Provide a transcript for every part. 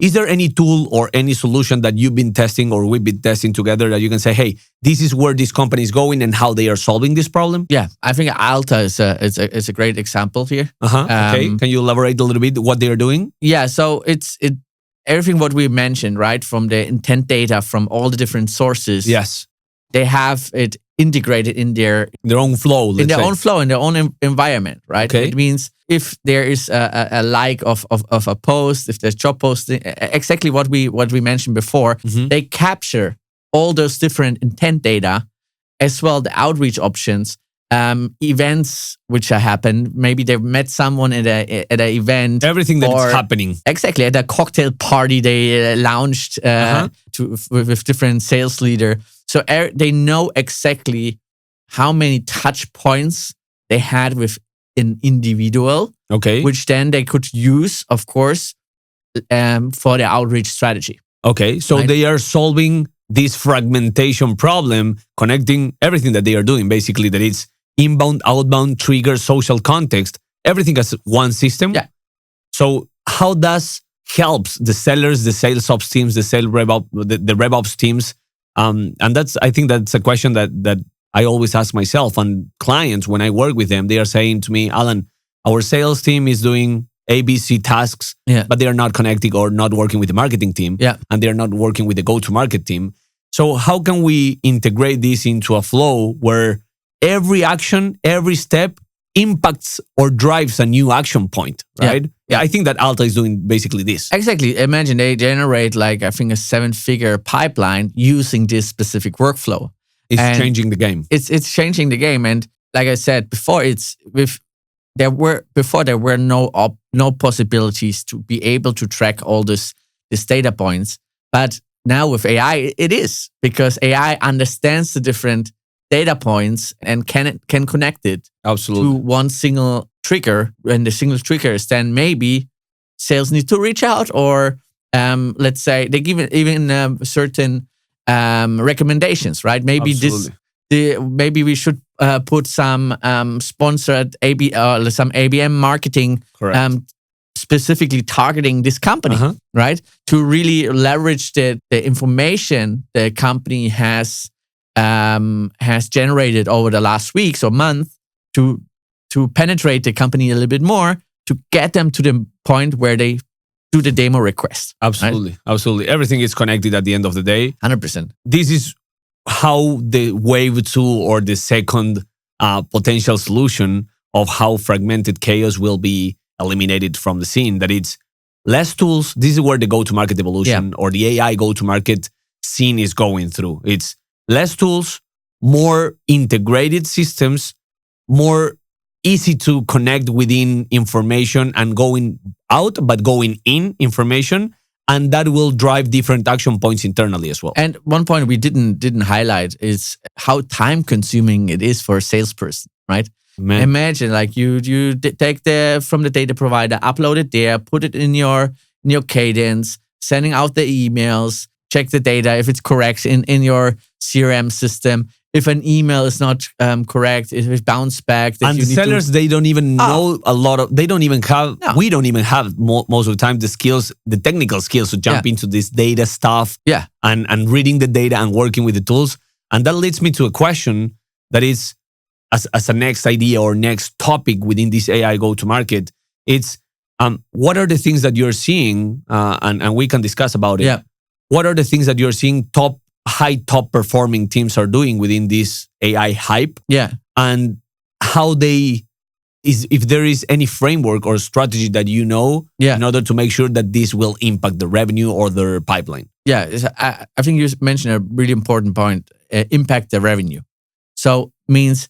Is there any tool or any solution that you've been testing or we've been testing together that you can say, hey, this is where this company is going and how they are solving this problem? Yeah, I think Alta is a great example here. Okay. Can you elaborate a little bit what they are doing? Yeah, so it's everything what we mentioned, right? From the intent data from all the different sources. Yes. They have it integrated in their own flow. In their own environment, right? Okay. It means if there is a like of a post, if there's job posting, exactly what we mentioned before, they capture all those different intent data, as well the outreach options, events which are happen. Maybe they've met someone at an event. Everything that is happening. Exactly, at a cocktail party they launched with different sales leader. So they know exactly how many touch points they had with an individual, okay, which then they could use, of course, for the outreach strategy. Okay, so they are solving this fragmentation problem, connecting everything that they are doing, basically, that it's inbound, outbound, trigger, social context, everything as one system. Yeah. So how does helps the sellers, the sales ops teams, the rev ops teams? And I think that's a question that I always ask myself and clients when I work with them. They are saying to me, Alan, our sales team is doing ABC tasks, but they are not connecting or not working with the marketing team, and they are not working with the go-to-market team. So how can we integrate this into a flow where every action, every step impacts or drives a new action point, right? Yeah, I think that Alta is doing basically this. Exactly. Imagine they generate like, I think, a 7-figure pipeline using this specific workflow. It's changing the game. It's changing the game. And like I said before, there were no possibilities to be able to track all these data points. But now with AI, it is, because AI understands the different data points and can connect it to one single trigger. And the single trigger is then maybe sales need to reach out, or let's say they give it even certain recommendations, right? Maybe maybe we should put some sponsored some ABM marketing, specifically targeting this company, right? To really leverage the information the company has generated over the last weeks or month to penetrate the company a little bit more, to get them to the point where they do the demo request. Absolutely. Right? Absolutely. Everything is connected at the end of the day. 100%. This is how the wave 2 or the second potential solution of how fragmented chaos will be eliminated from the scene. That it's less tools. This is where the go-to-market evolution or the AI go-to-market scene is going through. It's less tools, more integrated systems, more easy to connect within information and going out, but going in information. And that will drive different action points internally as well. And one point we didn't highlight is how time consuming it is for a salesperson, right? Man. Imagine like you take from the data provider, upload it there, put it in your cadence, sending out the emails, check the data if it's correct in your CRM system. If an email is not correct, if it's bounced back. And the sellers, they don't even know a lot of, they don't even have, we don't even have most of the time the skills, the technical skills to jump into this data stuff and reading the data and working with the tools. And that leads me to a question that is, as a next idea or next topic within this AI go-to-market, it's what are the things that you're seeing, and we can discuss about it. Yeah. What are the things that you're seeing top performing teams are doing within this AI hype? Yeah. And how if there is any framework or strategy that you know in order to make sure that this will impact the revenue or their pipeline. Yeah. I think you mentioned a really important point, impact the revenue. So means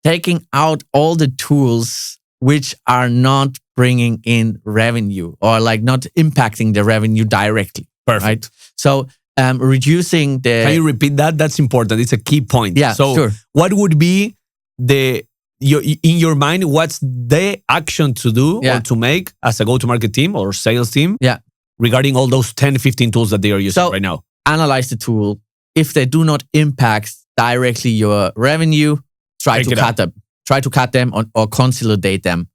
taking out all the tools which are not bringing in revenue or like not impacting the revenue directly. Perfect. Right? So reducing the... Can you repeat that? That's important. It's a key point. Yeah, so sure. What would be in your mind, what's the action to do or to make as a go-to-market team or sales team regarding all those 10, 15 tools that they are using right now? Analyze the tool. If they do not impact directly your revenue, try to cut them. Try to cut them or consolidate them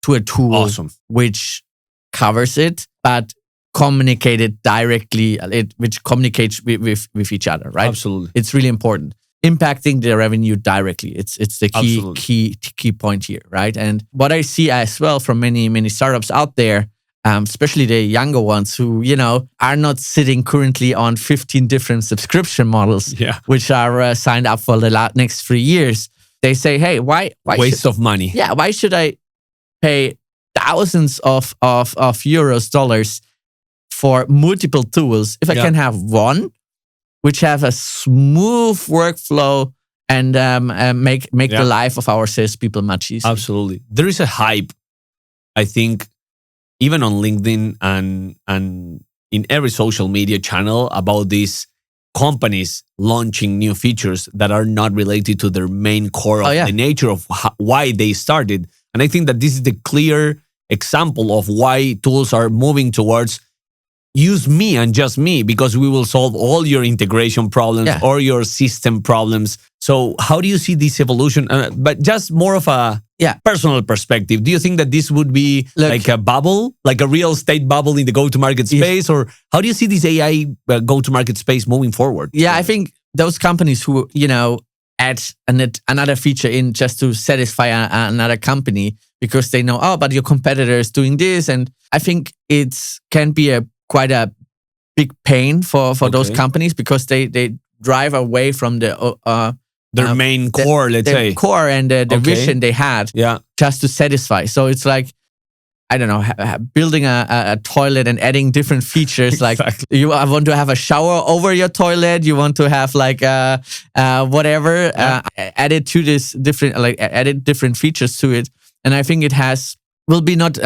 to a tool which covers it, but communicated directly, which communicates with each other, right? Absolutely. It's really important. Impacting the revenue directly. It's the key point here, right? And what I see as well from many startups out there, especially the younger ones who, are not sitting currently on 15 different subscription models, which are signed up for the next 3 years. They say, hey, why waste of money. Yeah, why should I pay thousands of euros, dollars for multiple tools if I can have one which have a smooth workflow and make the life of our salespeople much easier? Absolutely. There is a hype, I think, even on LinkedIn and in every social media channel about these companies launching new features that are not related to their main core of the nature of why they started. And I think that this is the clear example of why tools are moving towards use me and just me, because we will solve all your integration problems or your system problems. So how do you see this evolution? But just more of a personal perspective. Do you think that this would be like a bubble, like a real estate bubble in the go-to-market space? Or how do you see this AI go-to-market space moving forward? Yeah, I think those companies who, add another feature in just to satisfy another company because they know, but your competitor is doing this. And I think it can be quite a big pain for those companies because they drive away from their main core, let's say. Core and the vision they had just to satisfy. So it's like, I don't know, building a toilet and adding different features. Like you want to have a shower over your toilet. You want to have like whatever added to this different, added different features to it. And I think it will be not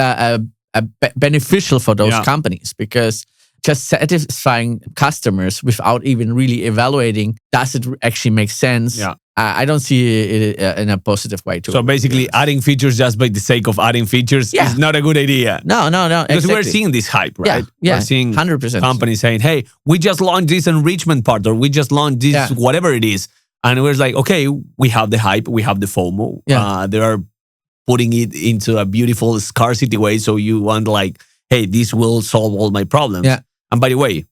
beneficial for those companies because just satisfying customers without even really evaluating, does it actually make sense? Yeah. I don't see it in a positive way too. So basically adding features just by the sake of adding features is not a good idea. No. Because we're seeing this hype, right? Yeah. We're seeing 100%. companies saying, hey, we just launched this enrichment part, or we just launched this, whatever it is. And we're like, okay, we have the hype, we have the FOMO. They are putting it into a beautiful scarcity way. So you want like, hey, this will solve all my problems. Yeah. And by the way,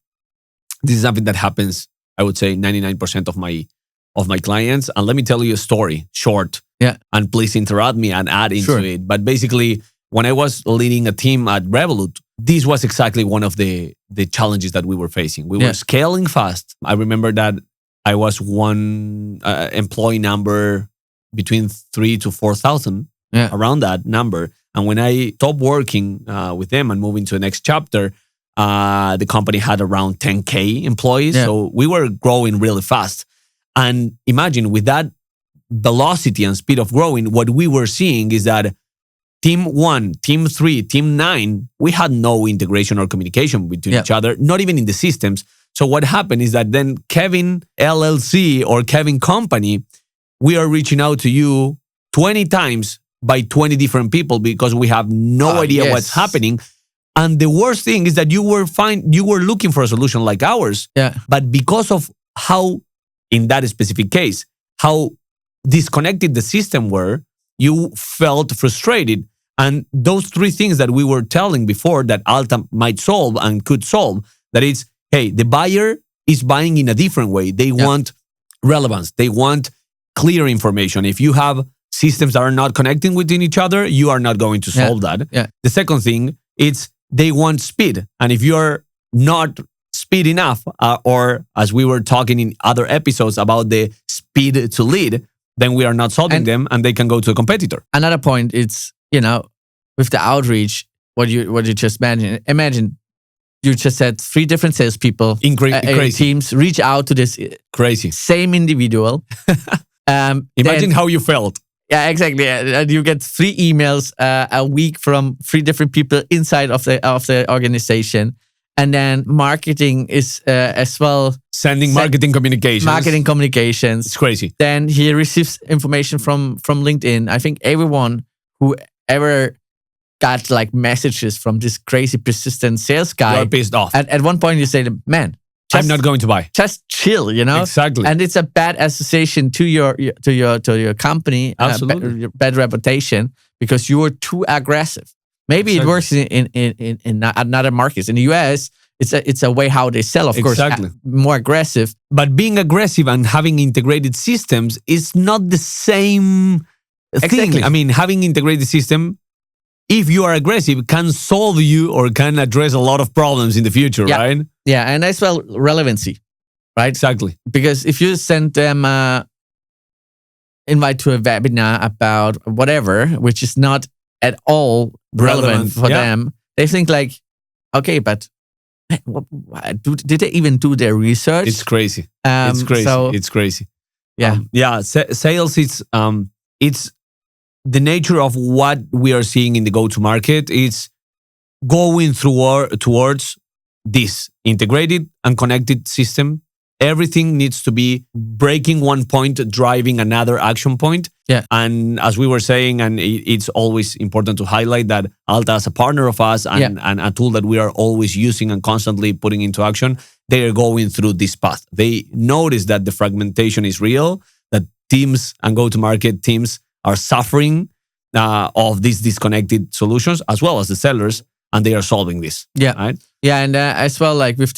this is something that happens, I would say 99% of my clients. And let me tell you a story, short. Yeah. And please interrupt me and add into it. But basically, when I was leading a team at Revolut, this was exactly one of the challenges that we were facing. We were scaling fast. I remember that I was one employee number between 3,000 to 4,000, around that number. And when I stopped working with them and moving to the next chapter, the company had around 10K employees. So we were growing really fast. And imagine with that velocity and speed of growing, what we were seeing is that Team 1, Team 3, Team 9, we had no integration or communication between each other, not even in the systems. So what happened is that then Kevin LLC or Kevin Company, we are reaching out to you 20 times by 20 different people because we have no idea what's happening. And the worst thing is that you were looking for a solution like ours. But because of how, in that specific case, how disconnected the system were, you felt frustrated. And those three things that we were telling before that Alta might solve and could solve, that it's, hey, the buyer is buying in a different way. They want relevance. They want clear information. If you have systems that are not connecting within each other, you are not going to solve that. The second thing, it's they want speed. And if you're not speed enough, or as we were talking in other episodes about the speed to lead, then we are not solving them and they can go to a competitor. Another point, it's, with the outreach, what you just mentioned, imagine you just said 3 different salespeople in teams reach out to this same individual. Imagine how you felt. Yeah, exactly. And you get 3 emails a week from 3 different people inside of the organization. And then marketing is as well sending marketing communications. It's crazy. Then he receives information from LinkedIn. I think everyone who ever got like messages from this crazy persistent sales guy, you're pissed off. At one point you say, man, I'm not going to buy. Just chill, Exactly. And it's a bad association to your company, Absolutely. bad reputation because you were too aggressive. Maybe Exactly. it works in another markets. In the US, it's a way how they sell, of Exactly. course, more aggressive. But being aggressive and having integrated systems is not the same thing. Exactly. I mean, having integrated system, if you are aggressive, can solve you or can address a lot of problems in the future, Yeah. right? Yeah, and as well relevancy, right? Exactly. Because if you send them invite to a webinar about whatever, which is not at all relevant for yeah. them, they think like, okay, but did they even do their research? It's crazy. It's crazy. So, It's crazy. yeah. Sales. It's the nature of what we are seeing in the go-to-market. It's going towards this integrated and connected system. Everything needs to be breaking one point, driving another action point. Yeah. And as we were saying, and it's always important to highlight that Alta as a partner of us and a tool that we are always using and constantly putting into action, they are going through this path. They notice that the fragmentation is real, that teams and go-to-market teams are suffering of these disconnected solutions, as well as the sellers, and they are solving this. Yeah. Right? Yeah, and as well, like with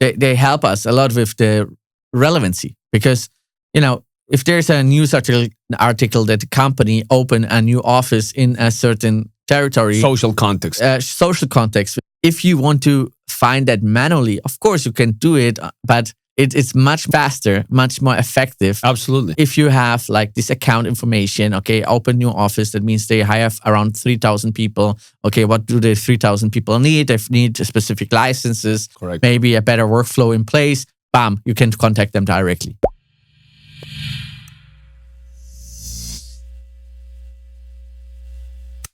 they help us a lot with the relevancy, because if there's a news article that the company opened a new office in a certain territory, Social context. social context, if you want to find that manually, of course you can do it, but it's much faster, much more effective. Absolutely. If you have like this account information, okay, open new office, that means they hire around 3,000 people. Okay, what do the 3,000 people need? They need specific licenses, Correct. maybe a better workflow in place. Bam, you can contact them directly.